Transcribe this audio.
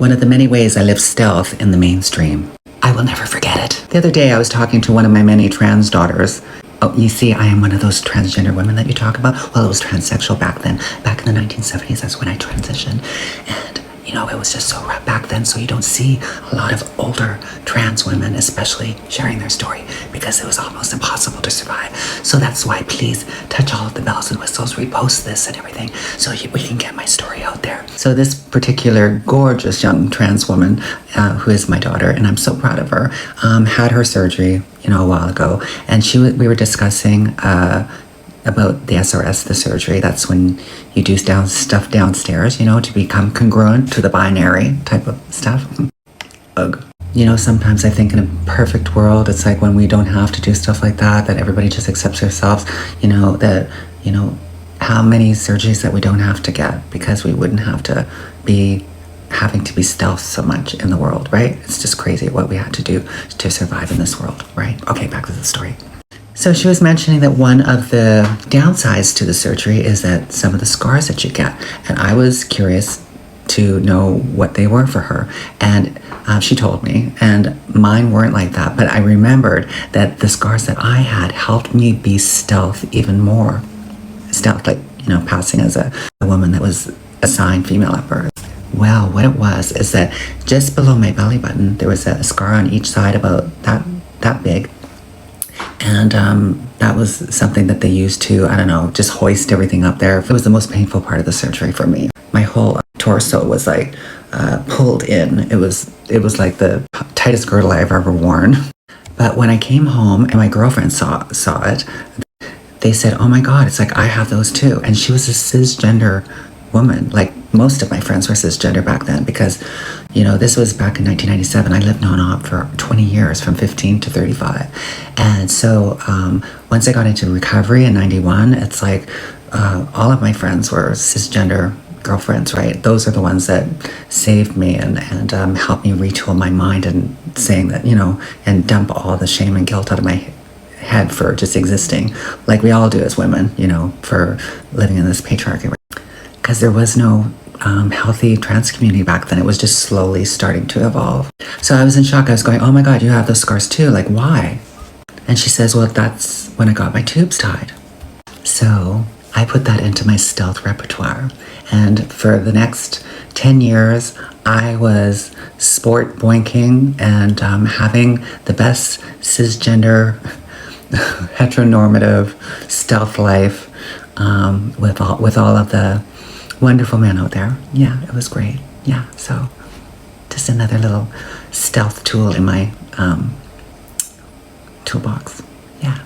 one of the many ways I live stealth in the mainstream. I will never forget it. The other day I was talking to one of my many trans daughters. Oh, you see, I am one of those transgender women that you talk about. Well, it was transsexual back then. Back in the 1970s, that's when I transitioned. And, you know, it was just so rough back then, so you don't see a lot of older trans women, especially sharing their story, because it was almost impossible to survive. So that's why, please, touch all of the bells and whistles, repost this and everything, so we can get my story out there. So this particular gorgeous young trans woman, who is my daughter, and I'm so proud of her, had her surgery, you know, a while ago, and we were discussing about the SRS, the surgery. That's when you do stuff downstairs, you know, to become congruent to the binary type of stuff. Ugh. You know, sometimes I think in a perfect world, it's like when we don't have to do stuff like that everybody just accepts themselves, you know, how many surgeries that we don't have to get because we wouldn't have to be having to be stealth so much in the world, right? It's just crazy what we had to do to survive in this world, right? Okay, back to the story. So she was mentioning that one of the downsides to the surgery is that some of the scars that you get. And I was curious to know what they were for her. And she told me, and mine weren't like that. But I remembered that the scars that I had helped me be stealth even more. Stealth, like, you know, passing as a woman that was assigned female at birth. Well, what it was is that just below my belly button, there was a scar on each side about that big. And that was something that they used to, I don't know, just hoist everything up there. It was the most painful part of the surgery for me. My whole torso was like pulled in. It was like the tightest girdle I've ever worn. But when I came home and my girlfriend saw it, they said, oh my God, it's like I have those too. And she was a cisgender woman. Like most of my friends were cisgender back then because, you know, this was back in 1997. I lived non-op for 20 years, from 15 to 35. And so once I got into recovery in 91, it's like all of my friends were cisgender girlfriends, right? Those are the ones that saved me and helped me retool my mind and saying that, you know, and dump all the shame and guilt out of my head for just existing, like we all do as women, you know, for living in this patriarchy. Because there was no healthy trans community back then. It was just slowly starting to evolve. So I was in shock. I was going, oh my God, you have those scars too. Like, why? And she says, well, that's when I got my tubes tied. So I put that into my stealth repertoire. And for the next 10 years, I was sport boinking and having the best cisgender, heteronormative stealth life with all of the wonderful men out there. Yeah, it was great. Yeah, so just another little stealth tool in my toolbox. Yeah.